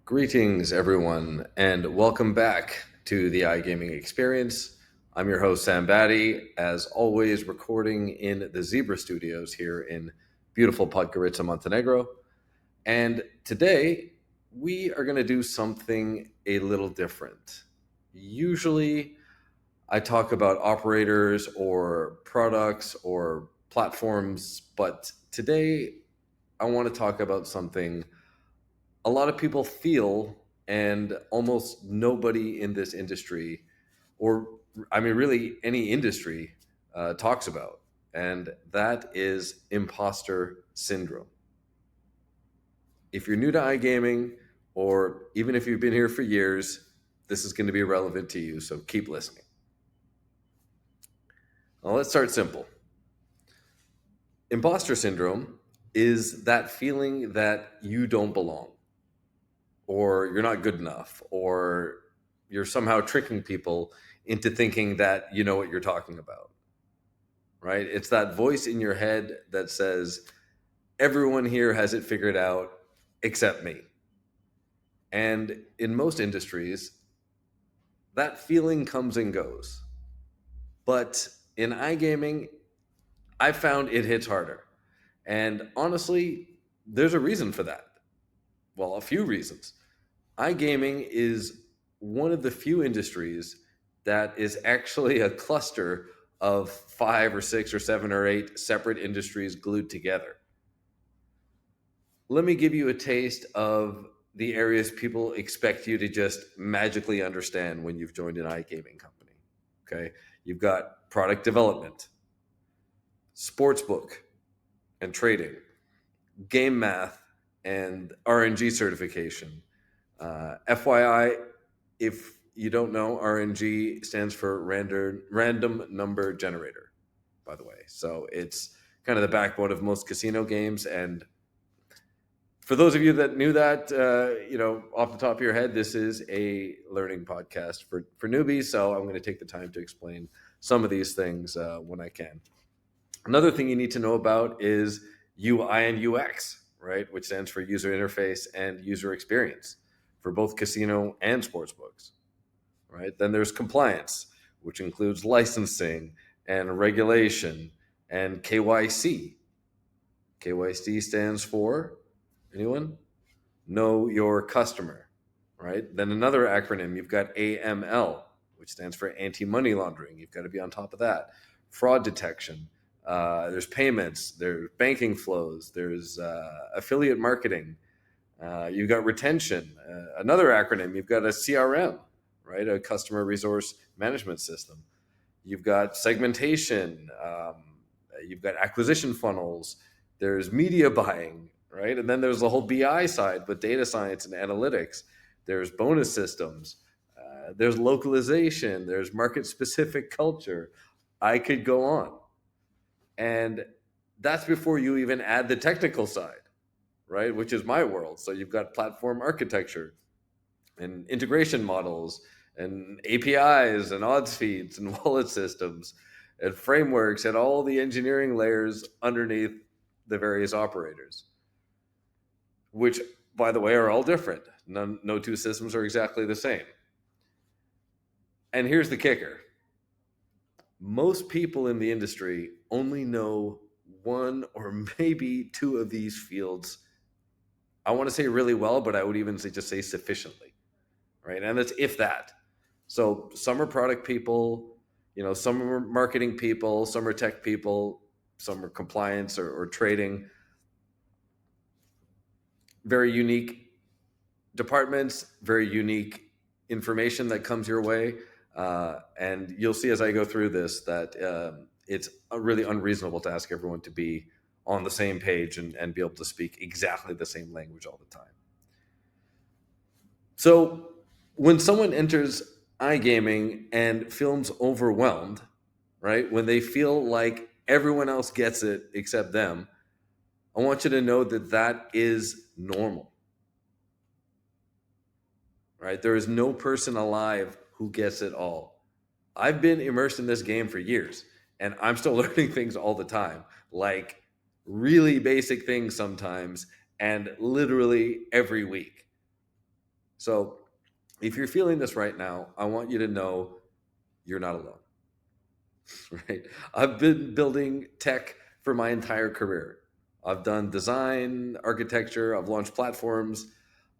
Greetings, everyone, and welcome back to the iGaming experience. I'm your host, Sam Bhatti, as always, recording in the Zebra Studios here in beautiful Podgorica, Montenegro. And today, we are going to do something a little different. Usually, I talk about operators or products or platforms, but today, I want to talk about something a lot of people feel and almost nobody in this industry or really any industry talks about, and that is imposter syndrome. If you're new to iGaming, or even if you've been here for years, this is going to be relevant to you, so keep listening. Well, let's start simple. Imposter syndrome is that feeling that you don't belong, or you're not good enough, or you're somehow tricking people into thinking that you know what you're talking about, right? It's that voice in your head that says, everyone here has it figured out except me. And in most industries, that feeling comes and goes. But in iGaming, I found it hits harder. And honestly, there's a reason for that. Well, a few reasons. iGaming is one of the few industries that is actually a cluster of 5 or 6 or 7 or 8 separate industries glued together. Let me give you a taste of the areas people expect you to just magically understand when you've joined an iGaming company. Okay, you've got product development, sportsbook and trading, game math and RNG certification. FYI, if you don't know, RNG stands for random number generator, by the way. So it's kind of the backbone of most casino games. And for those of you that knew that, off the top of your head, this is a learning podcast for newbies. So I'm going to take the time to explain some of these things when I can. Another thing you need to know about is UI and UX, right? Which stands for user interface and user experience for both casino and sports books, right? Then there's compliance, which includes licensing and regulation and KYC. KYC stands for, anyone? Know your customer, right? Then another acronym, you've got AML, which stands for anti-money laundering. You've got to be on top of that. Fraud detection. There's payments, there's banking flows, there's affiliate marketing. You've got retention. Another acronym, you've got a CRM, right? A customer resource management system. You've got segmentation. You've got acquisition funnels. There's media buying, right? And then there's the whole BI side with data science and analytics. There's bonus systems. There's localization. There's market-specific culture. I could go on. And that's before you even add the technical side, right? Which is my world. So you've got platform architecture and integration models and APIs and odds feeds and wallet systems and frameworks and all the engineering layers underneath the various operators, which, by the way, are all different. No two systems are exactly the same. And here's the kicker. Most people in the industry only know one or maybe two of these fields. I want to say really well, but I would even say sufficiently, right? And that's if that. So some are product people, some are marketing people, some are tech people, some are compliance or trading. Very unique departments, very unique information that comes your way. And you'll see as I go through this that it's really unreasonable to ask everyone to be on the same page and be able to speak exactly the same language all the time. So when someone enters iGaming and feels overwhelmed, right, when they feel like everyone else gets it except them, I want you to know that that is normal. Right? There is no person alive who gets it all. I've been immersed in this game for years, and I'm still learning things all the time, like really basic things sometimes, and literally every week. So if you're feeling this right now, I want you to know you're not alone. Right? I've been building tech for my entire career. I've done design, architecture, I've launched platforms,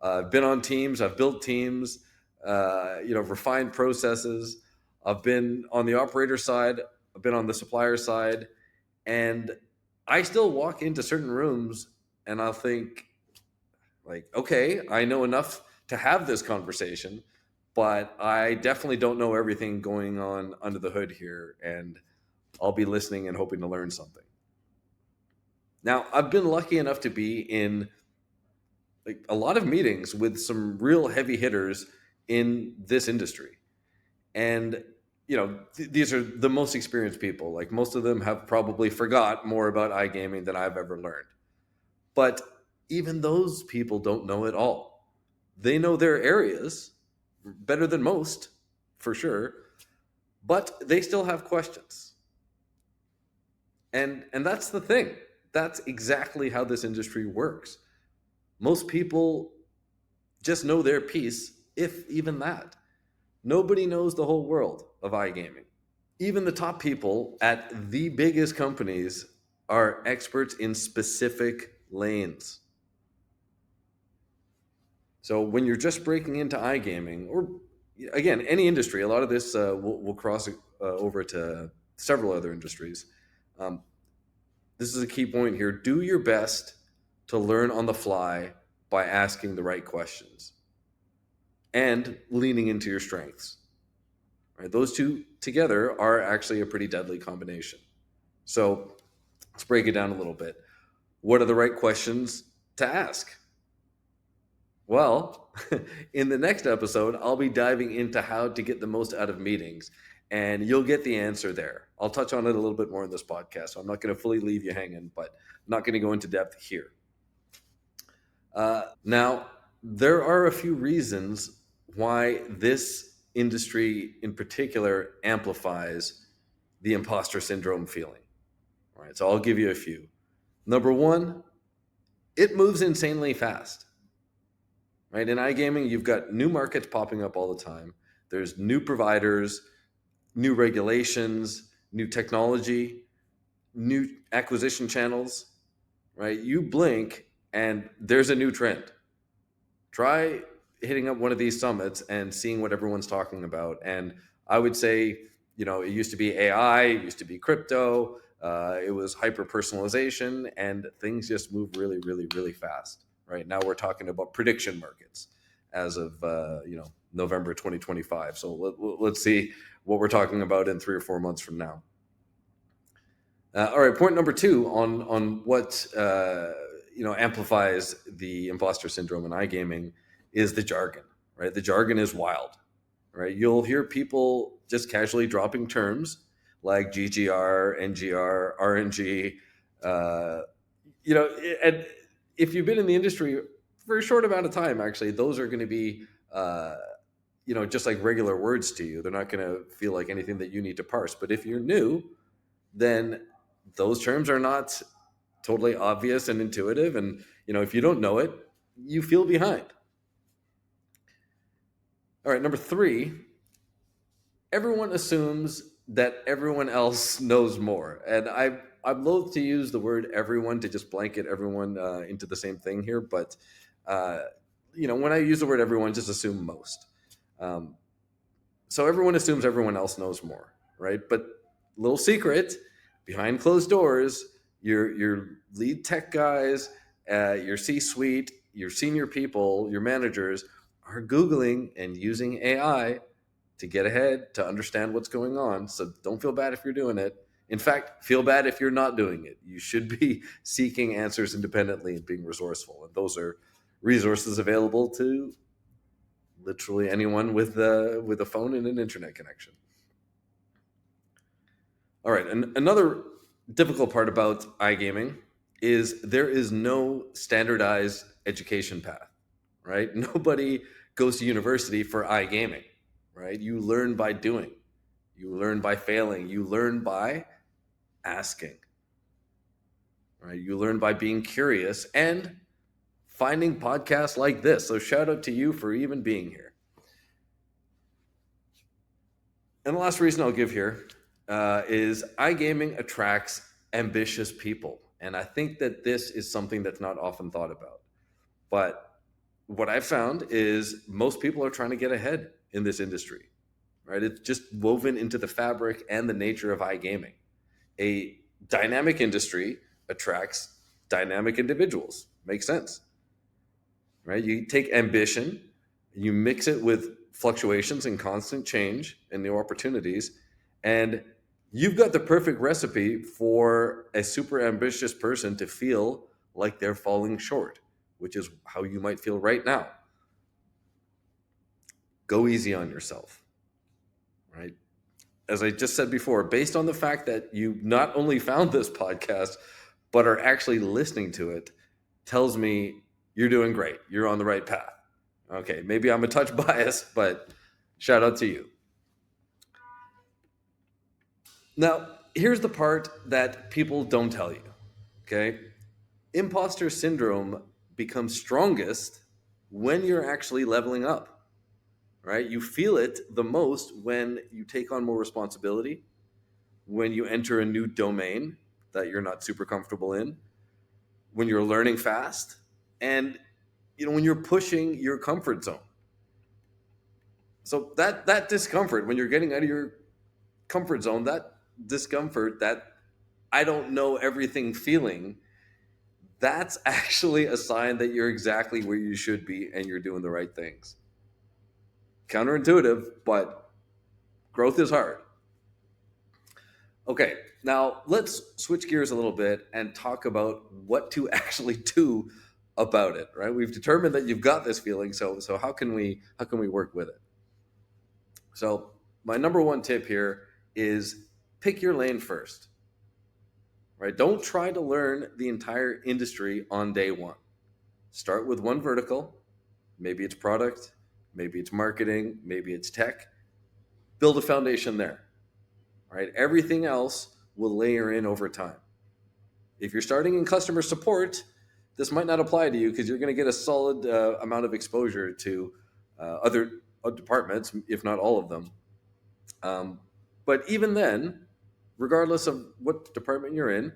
I've been on teams, I've built teams, refined processes. I've been on the operator side, I've been on the supplier side, and I still walk into certain rooms and I'll think, like, okay, I know enough to have this conversation, but I definitely don't know everything going on under the hood here. And I'll be listening and hoping to learn something. Now, I've been lucky enough to be in like a lot of meetings with some real heavy hitters in this industry. And these are the most experienced people. Like, most of them have probably forgot more about iGaming than I've ever learned. But even those people don't know it all. They know their areas better than most, for sure, but they still have questions. And that's the thing. That's exactly how this industry works. Most people just know their piece, if even that. Nobody knows the whole world of iGaming. Even the top people at the biggest companies are experts in specific lanes. So when you're just breaking into iGaming, or again, any industry, a lot of this will cross over to several other industries. This is a key point here. Do your best to learn on the fly by asking the right questions and leaning into your strengths. Right? Those two together are actually a pretty deadly combination. So let's break it down a little bit. What are the right questions to ask? Well, in the next episode, I'll be diving into how to get the most out of meetings, and you'll get the answer there. I'll touch on it a little bit more in this podcast, so I'm not going to fully leave you hanging, but I'm not going to go into depth here. Now, there are a few reasons why this industry in particular amplifies the imposter syndrome feeling. All right, so I'll give you a few. Number one, it moves insanely fast. Right? In iGaming, you've got new markets popping up all the time. There's new providers, new regulations, new technology, new acquisition channels, right? You blink and there's a new trend. Try hitting up one of these summits and seeing what everyone's talking about. And I would say, it used to be AI, it used to be crypto, it was hyper personalization, and things just move really, really, really fast. Right now, we're talking about prediction markets as of November 2025. So let's see what we're talking about in 3 or 4 months from now. All right, point number two on what amplifies the imposter syndrome in iGaming is the jargon. Right, the jargon is wild. Right, you'll hear people just casually dropping terms like GGR, NGR, RNG. And if you've been in the industry for a short amount of time, actually, those are going to be just like regular words to you. They're not going to feel like anything that you need to parse. But if you're new, then those terms are not totally obvious and intuitive. And, if you don't know it, you feel behind. All right, number three, everyone assumes that everyone else knows more. And I'm loath to use the word everyone to just blanket everyone into the same thing here. But, when I use the word everyone, just assume most. So everyone assumes everyone else knows more, right? But little secret, behind closed doors, your lead tech guys, your C-suite, your senior people, your managers are Googling and using AI to get ahead, to understand what's going on. So don't feel bad if you're doing it. In fact, feel bad if you're not doing it. You should be seeking answers independently and being resourceful. And those are resources available to literally anyone with a phone and an internet connection. All right, and another difficult part about iGaming is there is no standardized education path, right? Nobody goes to university for iGaming, right? You learn by doing. You learn by failing. You learn by asking, right? You learn by being curious and finding podcasts like this. So shout out to you for even being here. And the last reason I'll give here is iGaming attracts ambitious people. And I think that this is something that's not often thought about. But what I've found is most people are trying to get ahead in this industry, right? It's just woven into the fabric and the nature of iGaming. A dynamic industry attracts dynamic individuals. Makes sense, right? You take ambition, you mix it with fluctuations and constant change and new opportunities, and you've got the perfect recipe for a super ambitious person to feel like they're falling short, which is how you might feel right now. Go easy on yourself, right? As I just said before, based on the fact that you not only found this podcast, but are actually listening to it, tells me you're doing great. You're on the right path. Okay, maybe I'm a touch biased, but shout out to you. Now, here's the part that people don't tell you, okay? Imposter syndrome becomes strongest when you're actually leveling up, right? You feel it the most when you take on more responsibility, when you enter a new domain that you're not super comfortable in, when you're learning fast, and when you're pushing your comfort zone. So that discomfort when you're getting out of your comfort zone, that discomfort, that I don't know everything feeling, that's actually a sign that you're exactly where you should be and you're doing the right things. Counterintuitive, but growth is hard. Okay, now let's switch gears a little bit and talk about what to actually do about it, right? We've determined that you've got this feeling, so how can we work with it? So my number one tip here is pick your lane first, right? Don't try to learn the entire industry on day one. Start with one vertical. Maybe it's product, maybe it's marketing, maybe it's tech. Build a foundation there, right? Everything else will layer in over time. If you're starting in customer support, this might not apply to you because you're going to get a solid amount of exposure to other departments, if not all of them. But even then, regardless of what department you're in,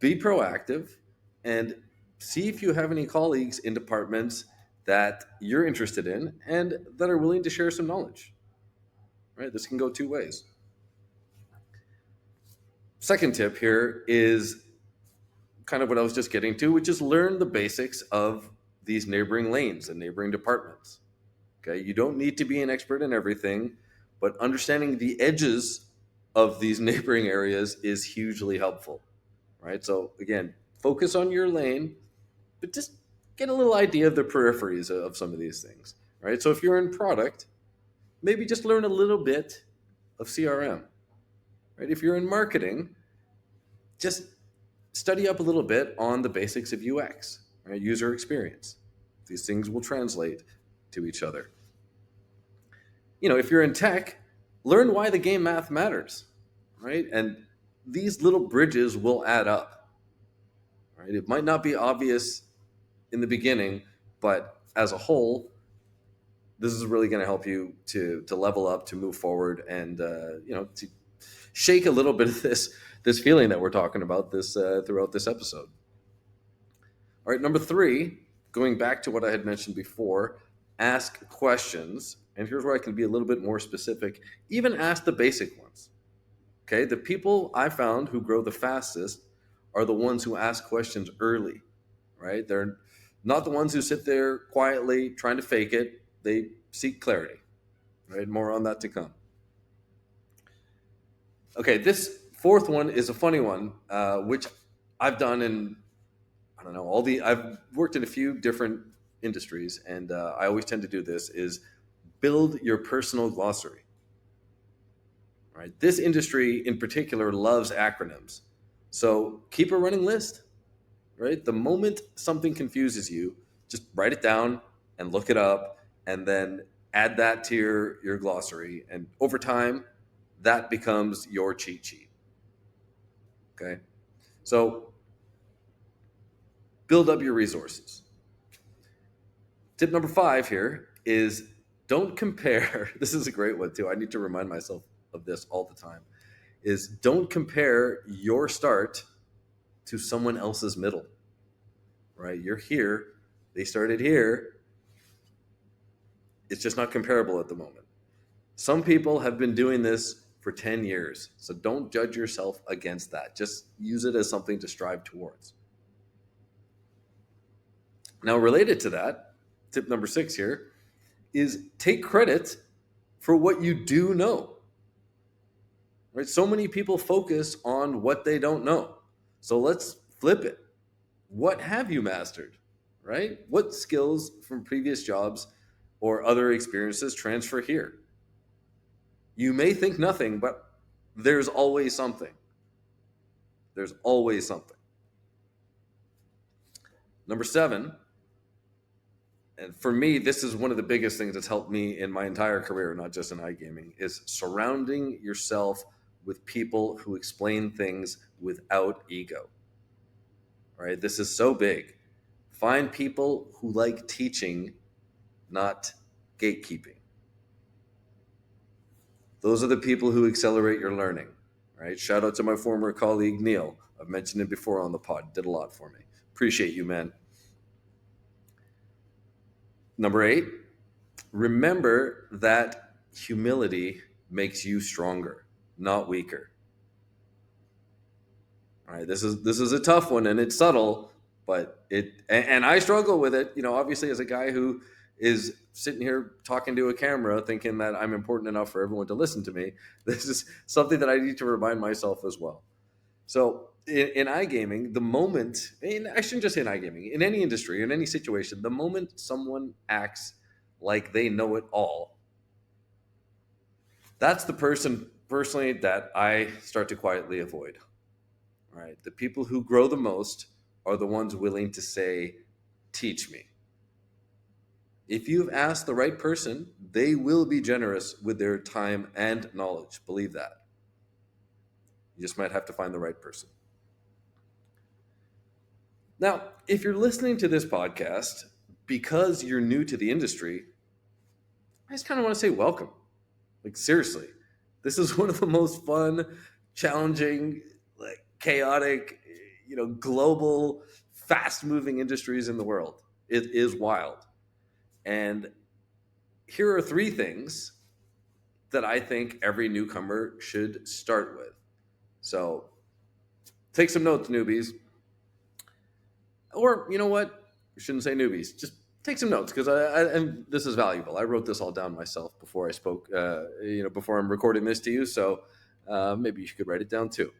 be proactive and see if you have any colleagues in departments that you're interested in and that are willing to share some knowledge. Right? This can go two ways. Second tip here is kind of what I was just getting to, which is learn the basics of these neighboring lanes and neighboring departments. Okay, you don't need to be an expert in everything, but understanding the edges of these neighboring areas is hugely helpful. Right? So again, focus on your lane, but just get a little idea of the peripheries of some of these things. Right? So if you're in product, maybe just learn a little bit of CRM. Right? If you're in marketing, just study up a little bit on the basics of UX, right? User experience. These things will translate to each other. If you're in tech, learn why the game math matters, right? And these little bridges will add up, right? It might not be obvious in the beginning, but as a whole, this is really going to help you to level up, to move forward, and to shake a little bit of this feeling that we're talking about this throughout this episode. All right, number 3, going back to what I had mentioned before, ask questions. And here's where I can be a little bit more specific. Even ask the basic ones. Okay, the people I found who grow the fastest are the ones who ask questions early, right? They're not the ones who sit there quietly trying to fake it. They seek clarity, right? More on that to come. Okay, this fourth one is a funny one, which I've done in, I don't know, I've worked in a few different industries, and I always tend to do this, is build your personal glossary. Right? This industry in particular loves acronyms. So keep a running list, right? The moment something confuses you, just write it down and look it up, and then add that to your glossary. And over time, that becomes your cheat sheet. Okay? So build up your resources. Tip number 5 here is don't compare. This is a great one too. I need to remind myself of this all the time. Is don't compare your start to someone else's middle. Right? You're here. They started here. It's just not comparable at the moment. Some people have been doing this for 10 years. So don't judge yourself against that. Just use it as something to strive towards. Now, related to that, tip number 6 here is take credit for what you do know. Right? So many people focus on what they don't know. So let's flip it. What have you mastered? Right? What skills from previous jobs or other experiences transfer here? You may think nothing, but there's always something. There's always something. Number 7, and for me, this is one of the biggest things that's helped me in my entire career, not just in iGaming, is surrounding yourself with people who explain things without ego. Right? This is so big. Find people who like teaching, not gatekeeping. Those are the people who accelerate your learning. Right? Shout out to my former colleague, Neil. I've mentioned him before on the pod. Did a lot for me. Appreciate you, man. Number 8, remember that humility makes you stronger, not weaker. All right, this is a tough one, and it's subtle, but and I struggle with it. Obviously, as a guy who is sitting here talking to a camera, thinking that I'm important enough for everyone to listen to me. This is something that I need to remind myself as well. So in iGaming, the moment, and I shouldn't just say in iGaming, in any industry, in any situation, the moment someone acts like they know it all, that's the person personally that I start to quietly avoid. Right? The people who grow the most are the ones willing to say, teach me. If you've asked the right person, they will be generous with their time and knowledge. Believe that. You just might have to find the right person. Now, if you're listening to this podcast because you're new to the industry, I just kind of want to say welcome. Like, seriously, this is one of the most fun, challenging, chaotic, global, fast-moving industries in the world. It is wild. And here are 3 things that I think every newcomer should start with. So take some notes, newbies. Or, you know what? I shouldn't say newbies. Just take some notes, because and this is valuable. I wrote this all down myself before I spoke, before I'm recording this to you. So maybe you could write it down too.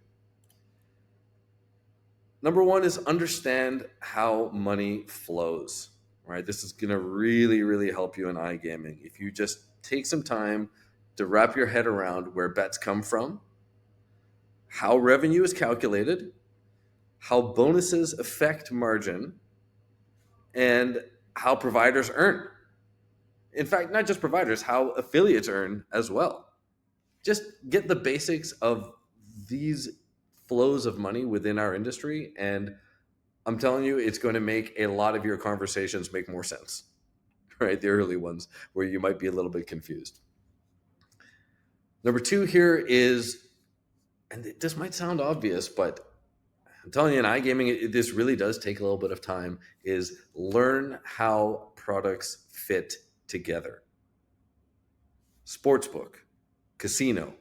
Number 1 is understand how money flows. Right? This is going to really, really help you in iGaming. If you just take some time to wrap your head around where bets come from, how revenue is calculated, how bonuses affect margin, and how providers earn. In fact, not just providers, how affiliates earn as well. Just get the basics of these flows of money within our industry, and I'm telling you, it's going to make a lot of your conversations make more sense, right? The early ones where you might be a little bit confused. Number 2 here is, and this might sound obvious, but I'm telling you, in iGaming, this really does take a little bit of time, is learn how products fit together. Sportsbook, casino,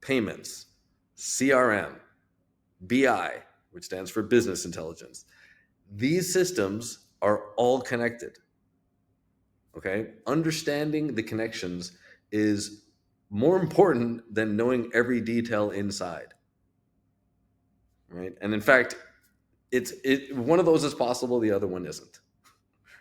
payments, CRM, BI, which stands for business intelligence. These systems are all connected. Okay? Understanding the connections is more important than knowing every detail inside. Right? And in fact, one of those is possible, the other one isn't.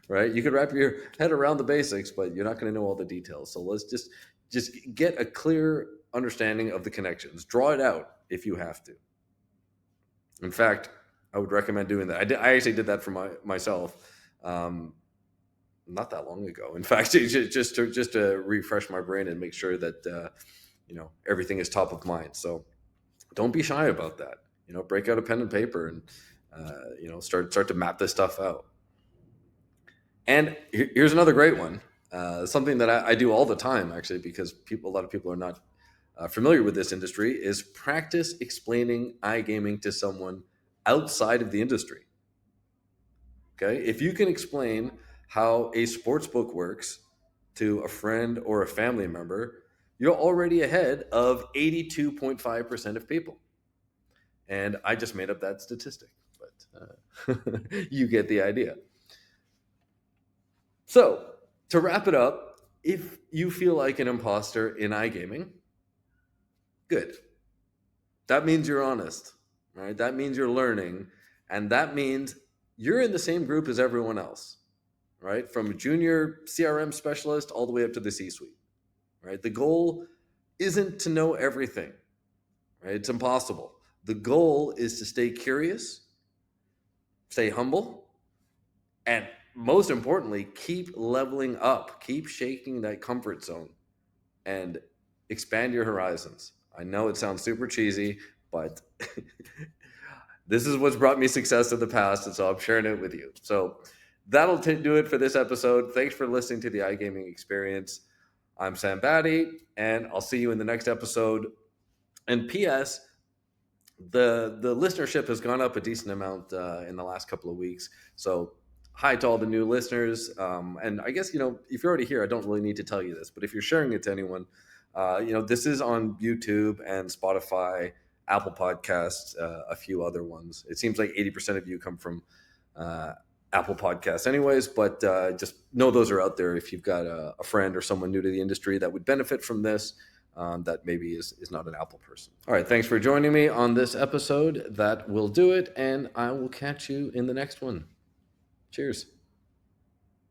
Right? You could wrap your head around the basics, but you're not going to know all the details. So let's just get a clear understanding of the connections. Draw it out if you have to. In fact, I would recommend doing that. I actually did that for myself not that long ago. In fact, just to refresh my brain and make sure that everything is top of mind. So don't be shy about that. Break out a pen and paper and start to map this stuff out. And here's another great one. Something that I do all the time, actually, because a lot of people are not familiar with this industry, is practice explaining iGaming to someone outside of the industry. Okay, if you can explain how a sports book works to a friend or a family member, you're already ahead of 82.5% of people. And I just made up that statistic, but you get the idea. So, to wrap it up, if you feel like an imposter in iGaming, good. That means you're honest, right? That means you're learning, and that means you're in the same group as everyone else, right? From junior CRM specialist all the way up to the C-suite, right? The goal isn't to know everything, right? It's impossible. The goal is to stay curious, stay humble, and most importantly, keep leveling up, keep shaking that comfort zone and expand your horizons. I know it sounds super cheesy, but this is what's brought me success in the past, and so I'm sharing it with you. So that'll do it for this episode. Thanks for listening to the iGaming Experience. I'm Sam Bhatti, and I'll see you in the next episode. And P.S., the listenership has gone up a decent amount in the last couple of weeks. So hi to all the new listeners. And I guess, if you're already here, I don't really need to tell you this, but if you're sharing it to anyone, this is on YouTube and Spotify, Apple Podcasts, a few other ones. It seems like 80% of you come from Apple Podcasts anyways, but just know those are out there if you've got a friend or someone new to the industry that would benefit from this. That maybe is not an Apple person. All right, thanks for joining me on this episode. That will do it, and I will catch you in the next one. Cheers.